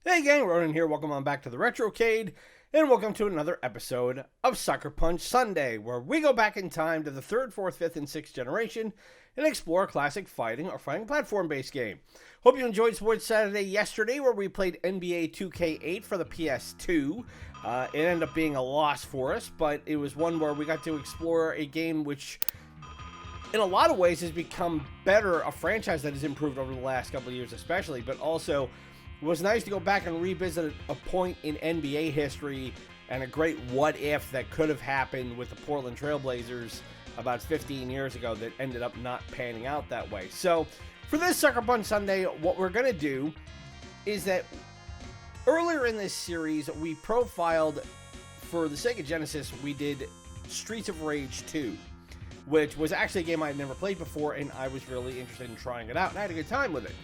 Hey gang, Ronan here. Welcome on back to the Retrocade, and welcome to another episode of Suckerpunch Sunday, where we go back in time to the 3rd, 4th, 5th, and 6th generation and explore a classic fighting or fighting platform-based game. Hope you enjoyed Sports Saturday yesterday, where we played NBA 2K8 for the PS2. It ended up being a loss for us, but it was one where we got to explore a game which, in a lot of ways, has become better, a franchise that has improved over the last couple of years especially, but also it was nice to go back and revisit a point in NBA history and a great what-if that could have happened with the Portland Trailblazers about 15 years ago that ended up not panning out that way. So, for this Suckerpunch Sunday, what we're going to do is that earlier in this series, we profiled, for the Sega Genesis, we did Streets of Rage 2, which was actually a game I had never played before, and I was really interested in trying it out, and I had a good time with it.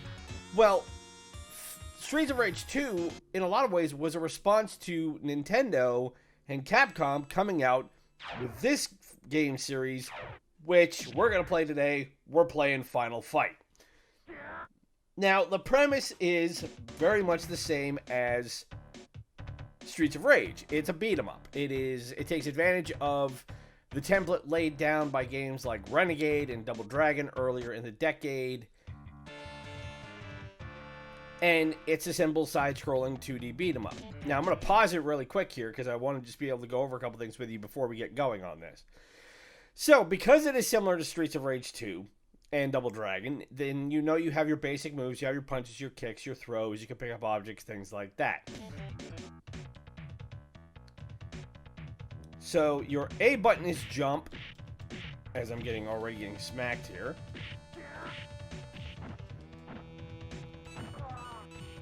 Well, Streets of Rage 2, in a lot of ways, was a response to Nintendo and Capcom coming out with this game series, which we're going to play today. We're playing Final Fight. Now, the premise is very much the same as Streets of Rage. It's a beat-em-up. It takes advantage of the template laid down by games like Renegade and Double Dragon earlier in the decade. And it's a simple side-scrolling 2D beat-em-up. Now, I'm going to pause it really quick here because I want to just be able to go over a couple things with you before we get going on this. So, because it is similar to Streets of Rage 2 and Double Dragon, then you know you have your basic moves, you have your punches, your kicks, your throws, you can pick up objects, things like that. So, your A button is jump, as I'm already getting smacked here.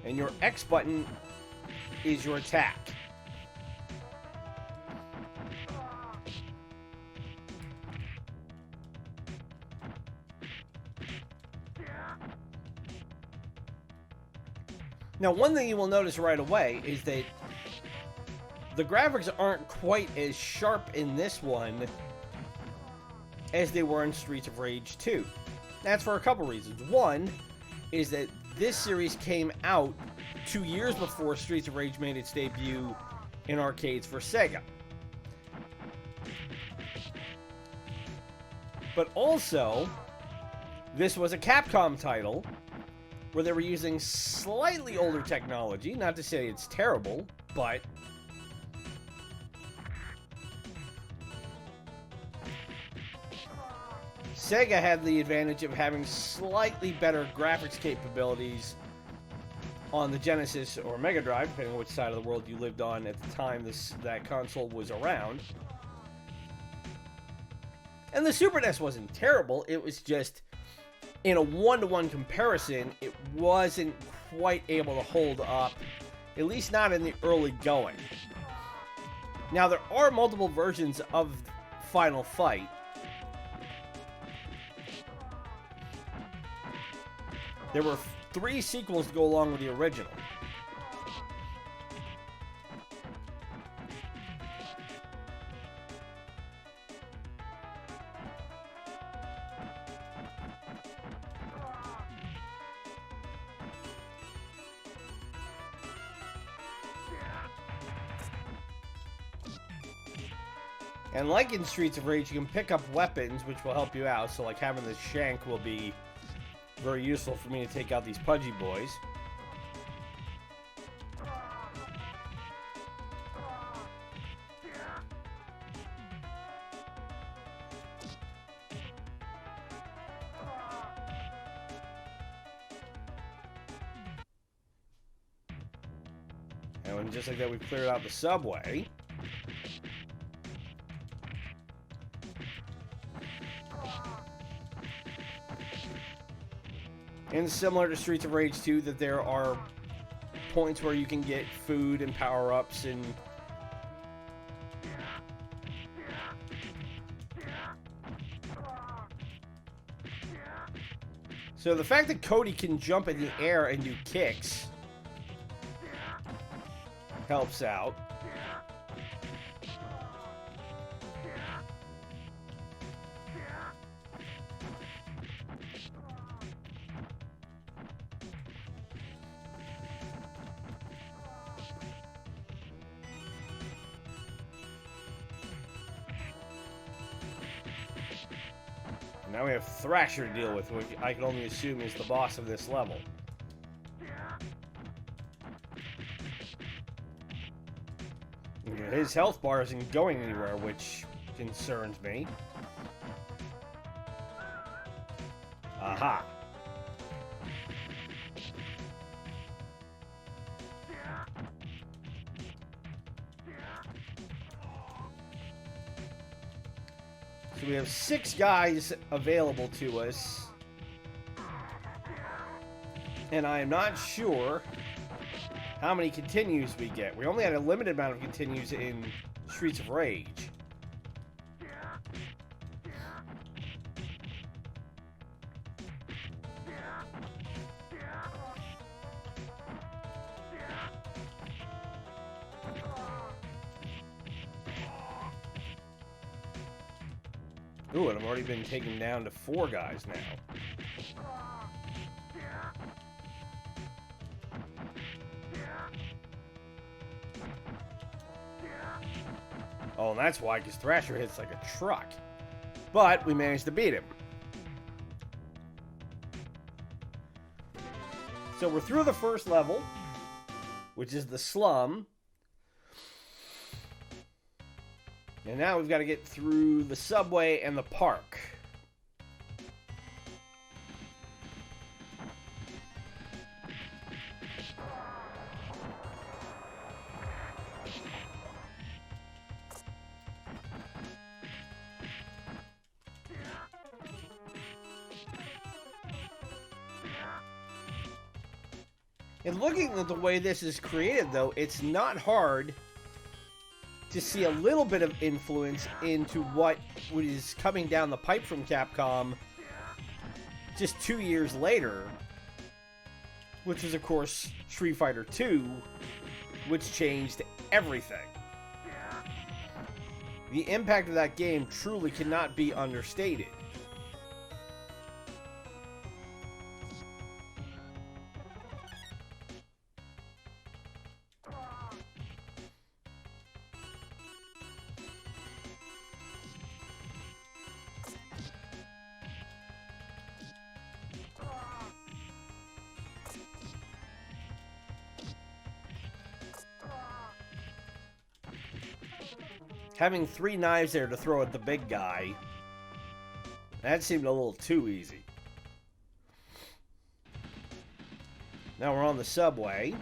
And your X button is your attack. Now, one thing you will notice right away is that the graphics aren't quite as sharp in this one as they were in Streets of Rage 2. That's for a couple reasons. One is that this series came out 2 years before Streets of Rage made its debut in arcades for Sega. But also, this was a Capcom title where they were using slightly older technology. Not to say it's terrible, but Sega had the advantage of having slightly better graphics capabilities on the Genesis or MegaDrive, depending on which side of the world you lived on at the time that console was around. And the Super NES wasn't terrible, it was just, in a one-to-one comparison, it wasn't quite able to hold up, at least not in the early going. Now, there are multiple versions of Final Fight. There were 3 sequels to go along with the original. And like in Streets of Rage, you can pick up weapons, which will help you out. So like having this shank will be very useful for me to take out these pudgy boys. And just like that, we've cleared out the subway. And similar to Streets of Rage 2, that there are points where you can get food and power-ups and so the fact that Cody can jump in the air and do kicks helps out. Now we have Thrasher to deal with, which I can only assume is the boss of this level. His health bar isn't going anywhere, which concerns me. Aha. So we have 6 guys available to us. And I am not sure how many continues we get. We only had a limited amount of continues in Streets of Rage. Ooh, and I've already been taken down to 4 guys now. Oh, and that's why, because Thrasher hits like a truck. But we managed to beat him. So we're through the first level, which is the slum. And now we've got to get through the subway and the park. And looking at the way this is created, though, it's not hard to see a little bit of influence into what is coming down the pipe from Capcom just 2 years later, which is, of course, Street Fighter II, which changed everything. The impact of that game truly cannot be understated. Having 3 knives there to throw at the big guy, that seemed a little too easy. Now we're on the subway.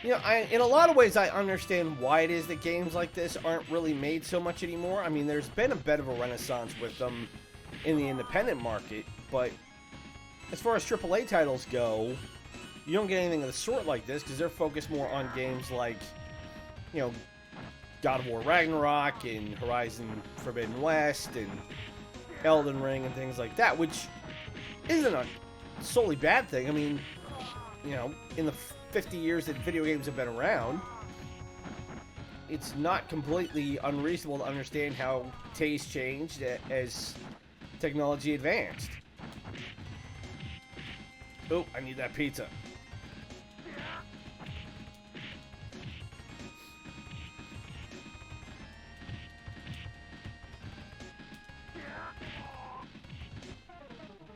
You know, in a lot of ways, I understand why it is that games like this aren't really made so much anymore. I mean, there's been a bit of a renaissance with them in the independent market, but as far as AAA titles go, you don't get anything of the sort like this because they're focused more on games like, you know, God of War Ragnarok and Horizon Forbidden West and Elden Ring and things like that, which isn't a solely bad thing. I mean, you know, in the 50 years that video games have been around, it's not completely unreasonable to understand how taste changed as technology advanced. Oh, I need that pizza.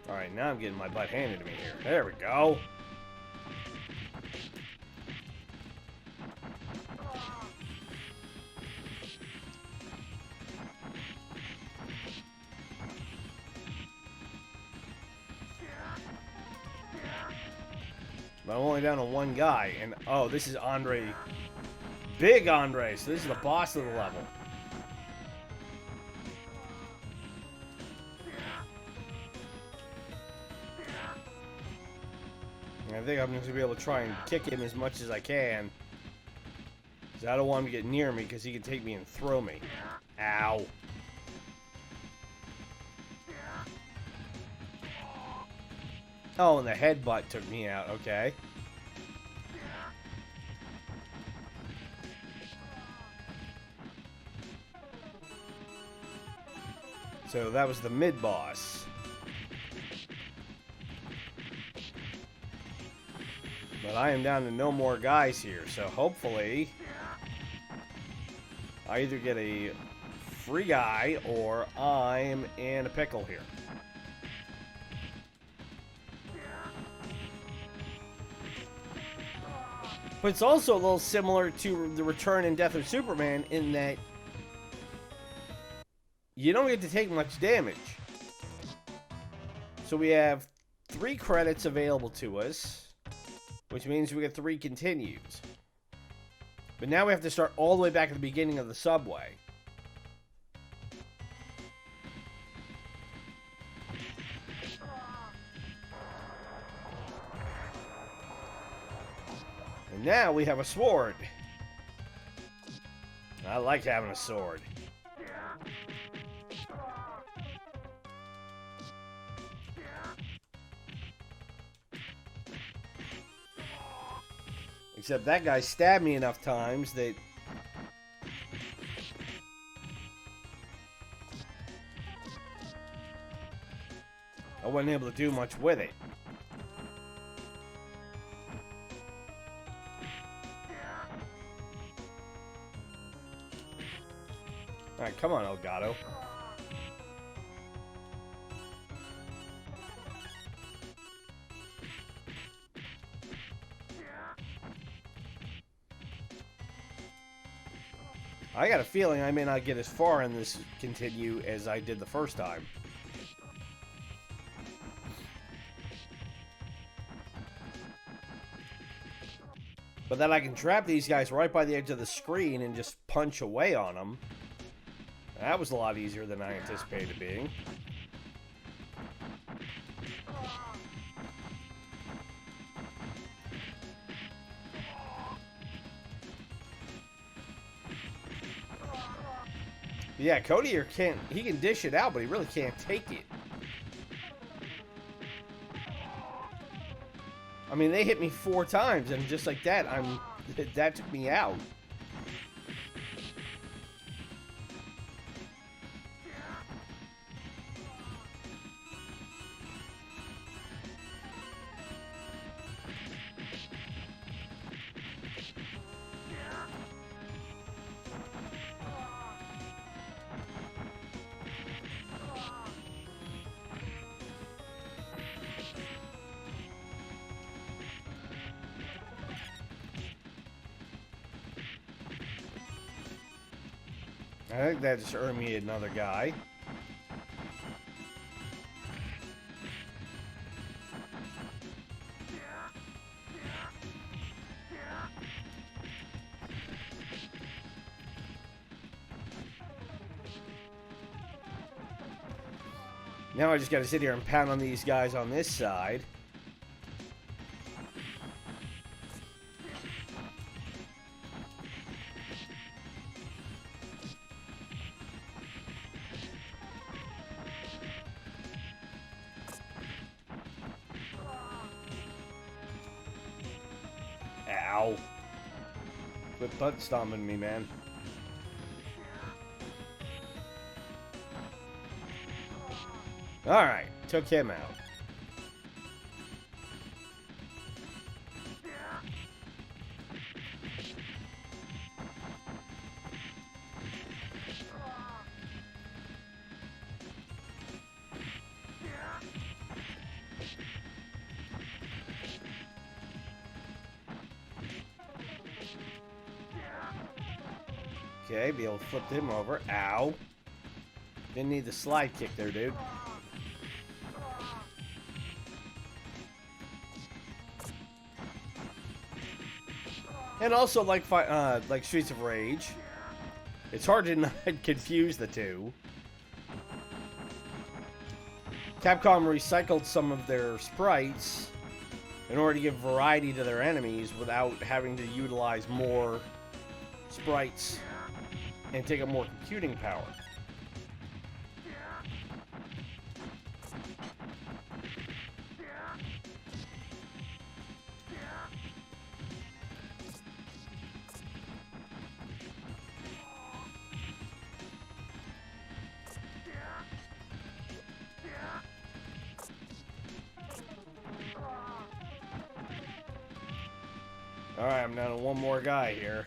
Alright, now I'm getting my butt handed to me here. There we go. But I'm only down to 1 guy, and oh, this is Andre. Big Andre, so this is the boss of the level. And I think I'm going to be able to try and kick him as much as I can. Because I don't want him to get near me, because he can take me and throw me. Ow. Oh, and the headbutt took me out. Okay. So that was the mid-boss. But I am down to no more guys here, so hopefully I either get a free guy or I'm in a pickle here. But it's also a little similar to the Return and Death of Superman in that you don't get to take much damage. So we have 3 credits available to us, which means we get 3 continues. But now we have to start all the way back at the beginning of the subway. And now we have a sword. I like having a sword. Except that guy stabbed me enough times that I wasn't able to do much with it. Alright, come on, Elgato. I got a feeling I may not get as far in this continue as I did the first time. But then I can trap these guys right by the edge of the screen and just punch away on them. That was a lot easier than I anticipated it being. Yeah, Cody here he can dish it out, but he really can't take it. I mean, they hit me 4 times, and just like that, that took me out. I think that just earned me another guy. Now I just got to sit here and pound on these guys on this side. Ow. Quit butt stomping me, man. Alright, took him out. Okay, be able to flip him over. Ow. Didn't need the slide kick there, dude. And also, like Streets of Rage, it's hard to not confuse the two. Capcom recycled some of their sprites in order to give variety to their enemies without having to utilize more sprites and take up more computing power. Alright, I'm down to one more guy here.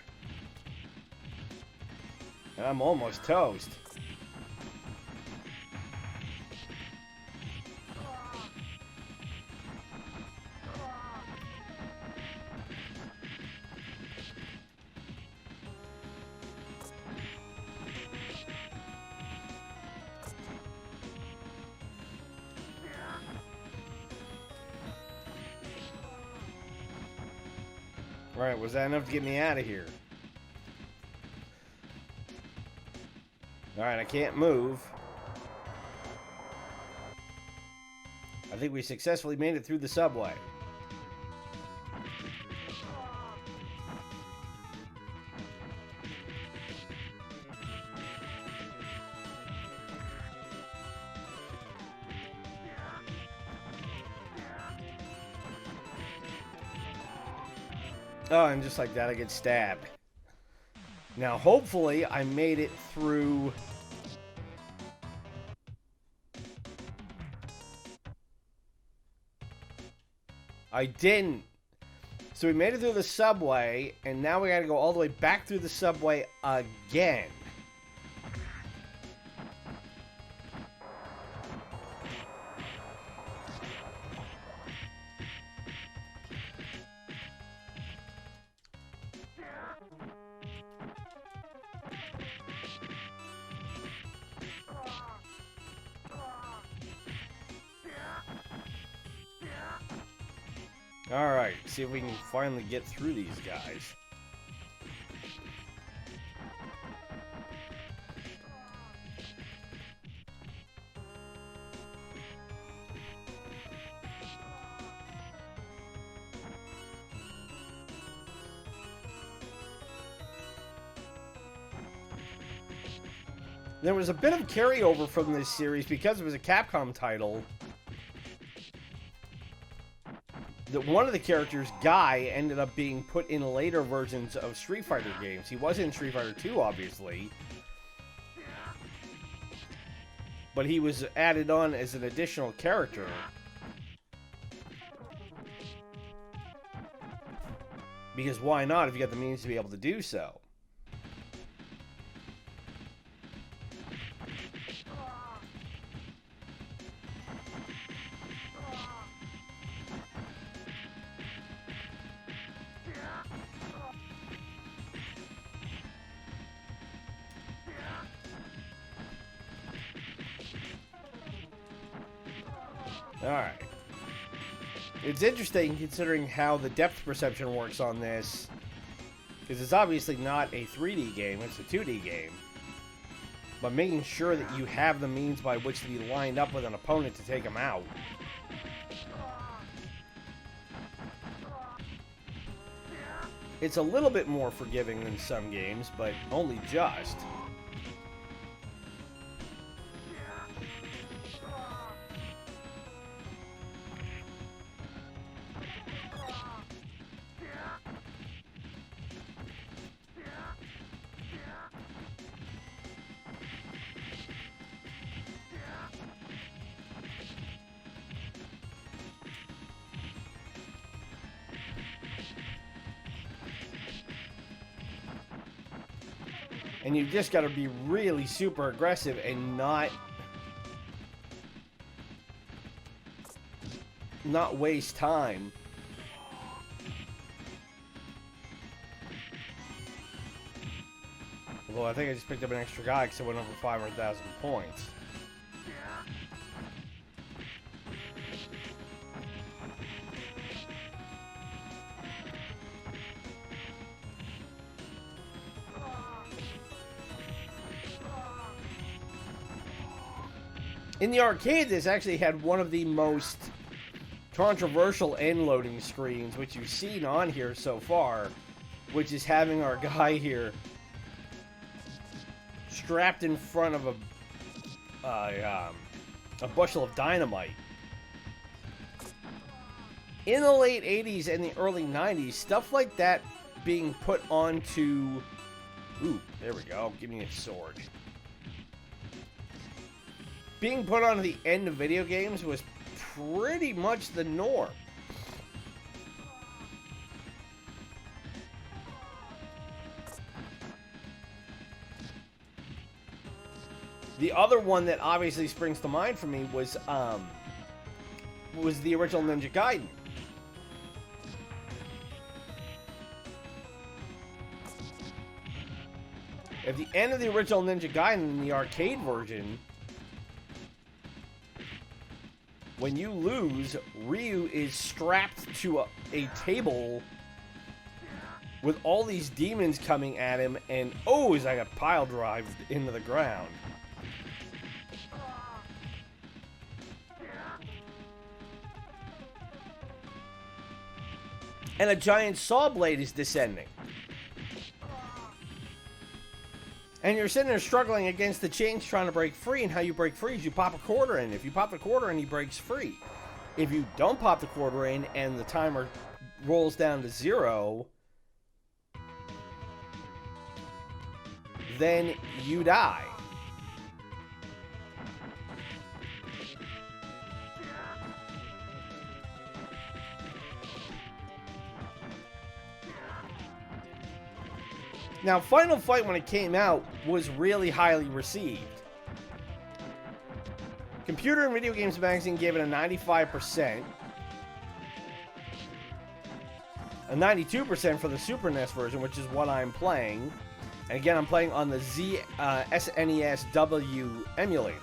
And I'm almost toast. Alright, was that enough to get me out of here? Alright, I can't move. I think we successfully made it through the subway. Oh, and just like that, I get stabbed. Now, hopefully, I made it through... I didn't. So we made it through the subway, and now we gotta go all the way back through the subway again. Alright, see if we can finally get through these guys. There was a bit of carryover from this series because it was a Capcom title. That one of the characters, Guy, ended up being put in later versions of Street Fighter games. He was in Street Fighter 2, obviously. But he was added on as an additional character. Because why not if you got the means to be able to do so? Alright. It's interesting considering how the depth perception works on this. Because it's obviously not a 3D game, it's a 2D game. But making sure that you have the means by which to be lined up with an opponent to take them out. It's a little bit more forgiving than some games, but only just. And you just got to be really super aggressive and not waste time. Although I think I just picked up an extra guy because I went over 500,000 points. In the arcade, this actually had one of the most controversial end loading screens, which you've seen on here so far, which is having our guy here strapped in front of a bushel of dynamite. In the late 80s and the early 90s, stuff like that being put onto... Ooh, there we go. Give me a sword. Being put onto the end of video games was pretty much the norm. The other one that obviously springs to mind for me was the original Ninja Gaiden. At the end of the original Ninja Gaiden in the arcade version, when you lose, Ryu is strapped to a table with all these demons coming at him, and oh, he's like a pile drive into the ground. And a giant saw blade is descending. And you're sitting there struggling against the chains trying to break free, and how you break free is you pop a quarter in. If you pop the quarter in, he breaks free. If you don't pop the quarter in and the timer rolls down to 0, then you die. Now, Final Fight, when it came out, was really highly received. Computer and Video Games Magazine gave it a 95%. A 92% for the Super NES version, which is what I'm playing. And again, I'm playing on the SNES W emulator.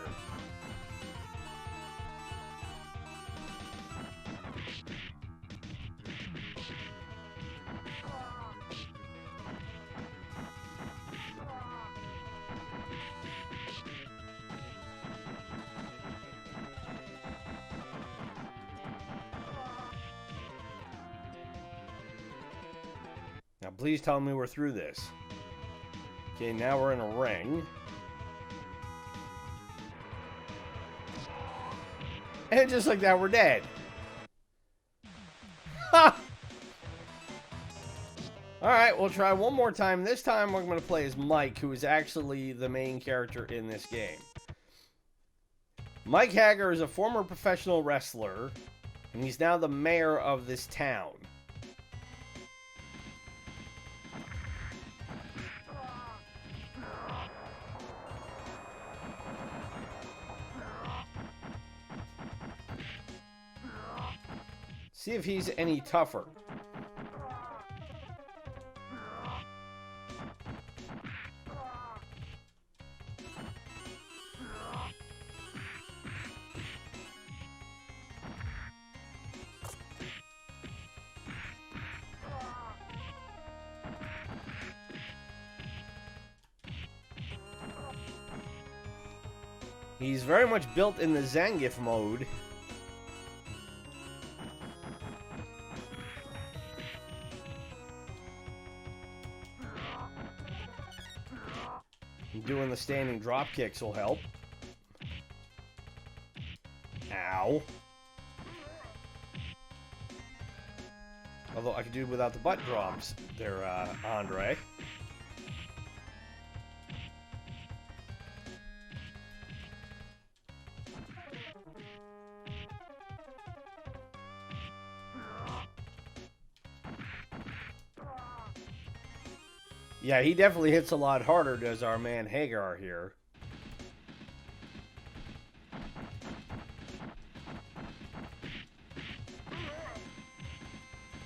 Now, please tell me we're through this. Okay, now we're in a ring. And just like that, we're dead. Ha! Alright, we'll try one more time. This time we're going to play as Mike, who is actually the main character in this game. Mike Hager is a former professional wrestler, and he's now the mayor of this town. See if he's any tougher. He's very much built in the Zangief mode. Doing the standing drop kicks will help. Ow. Although I could do it without the butt drops there, Andre. Yeah, he definitely hits a lot harder, does our man Hagar here.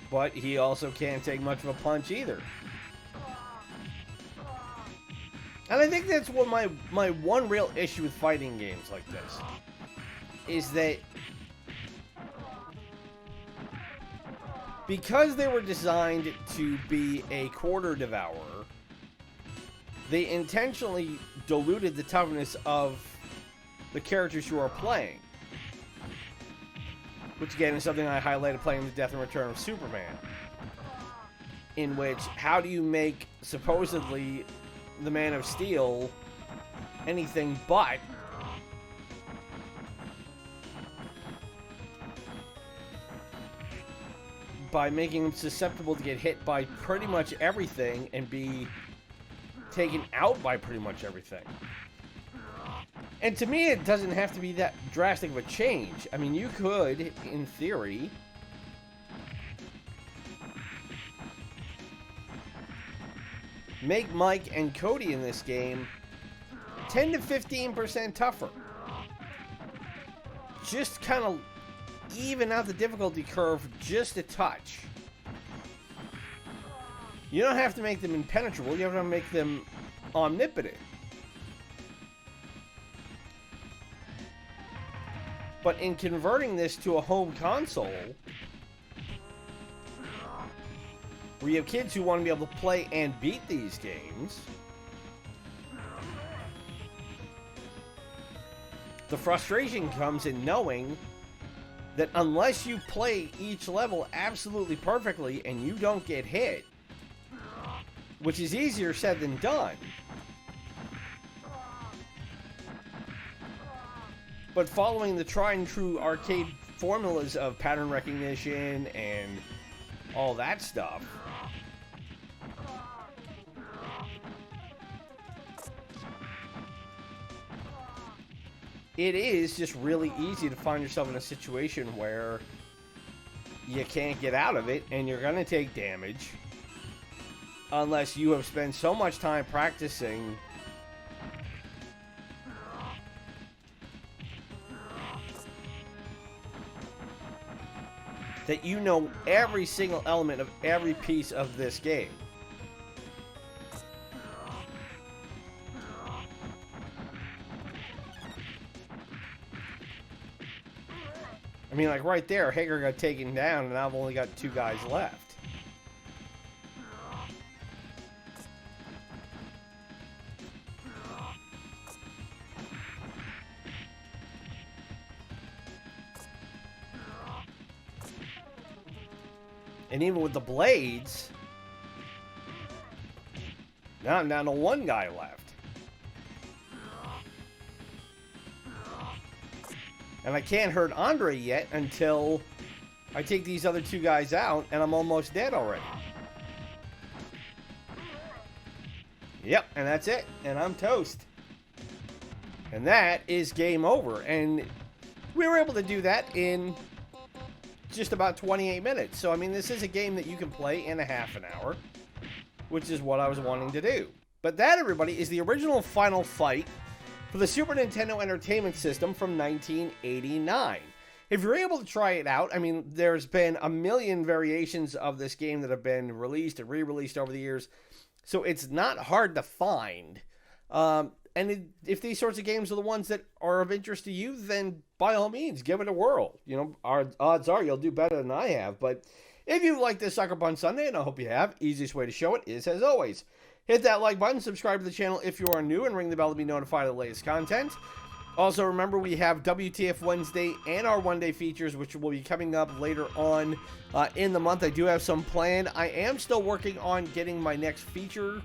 But he also can't take much of a punch either. And I think that's what my one real issue with fighting games like this is that because they were designed to be a quarter devourer, they intentionally diluted the toughness of the characters you are playing. Which again is something I highlighted playing The Death and Return of Superman. In which, how do you make supposedly the Man of Steel anything but by making him susceptible to get hit by pretty much everything and be taken out by pretty much everything. And to me, it doesn't have to be that drastic of a change. I mean, you could, in theory, make Mike and Cody in this game 10 to 15% tougher. Just kind of even out the difficulty curve just a touch. You don't have to make them impenetrable, you have to make them omnipotent. But in converting this to a home console, where you have kids who want to be able to play and beat these games, the frustration comes in knowing that unless you play each level absolutely perfectly and you don't get hit, which is easier said than done, but following the tried and true arcade formulas of pattern recognition and all that stuff, it is just really easy to find yourself in a situation where you can't get out of it and you're going to take damage unless you have spent so much time practicing that you know every single element of every piece of this game. I mean, like right there, Hager got taken down and I've only got 2 guys left. And even with the blades, now I'm down to 1 guy left. And I can't hurt Andre yet until I take these other 2 guys out and I'm almost dead already. Yep, and that's it. And I'm toast. And that is game over. And we were able to do that in just about 28 minutes. So, I mean, this is a game that you can play in a half an hour, which is what I was wanting to do. But that, everybody, is the original Final Fight for the Super Nintendo Entertainment System from 1989. If you're able to try it out, I mean, there's been a million variations of this game that have been released and re-released over the years, so it's not hard to find. If these sorts of games are the ones that are of interest to you, then by all means, give it a whirl. You know, our odds are you'll do better than I have. But if you like this Suckerpunch Sunday, and I hope you have, easiest way to show it is, as always, hit that like button, subscribe to the channel if you are new, and ring the bell to be notified of the latest content. Also, remember, we have WTF Wednesday and our one-day features, which will be coming up later on in the month. I do have some planned. I am still working on getting my next feature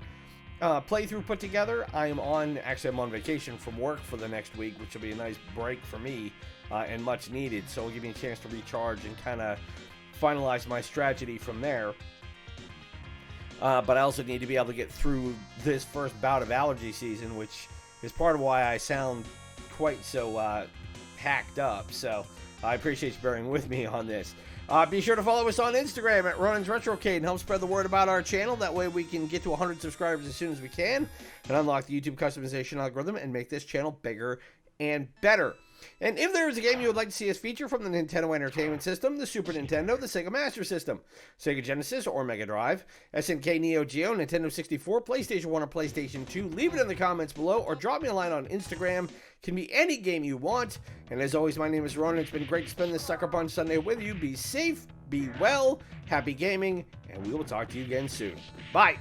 playthrough put together. I'm on vacation from work for the next week, which will be a nice break for me and much needed. So it'll give me a chance to recharge and kind of finalize my strategy from there. But I also need to be able to get through this first bout of allergy season, which is part of why I sound quite so hacked up. So I appreciate you bearing with me on this. Be sure to follow us on Instagram at Ronan's Retrocade and help spread the word about our channel. That way we can get to 100 subscribers as soon as we can and unlock the YouTube customization algorithm and make this channel bigger and better. And if there is a game you would like to see us feature from the Nintendo Entertainment System, the Super Nintendo, the Sega Master System, Sega Genesis or Mega Drive, SNK, Neo-Geo, Nintendo 64, PlayStation 1 or PlayStation 2, leave it in the comments below or drop me a line on Instagram. Can be any game you want. And as always, my name is Ronan. It's been great to spend this Suckerpunch Sunday with you. Be safe, be well, happy gaming, and we will talk to you again soon. Bye!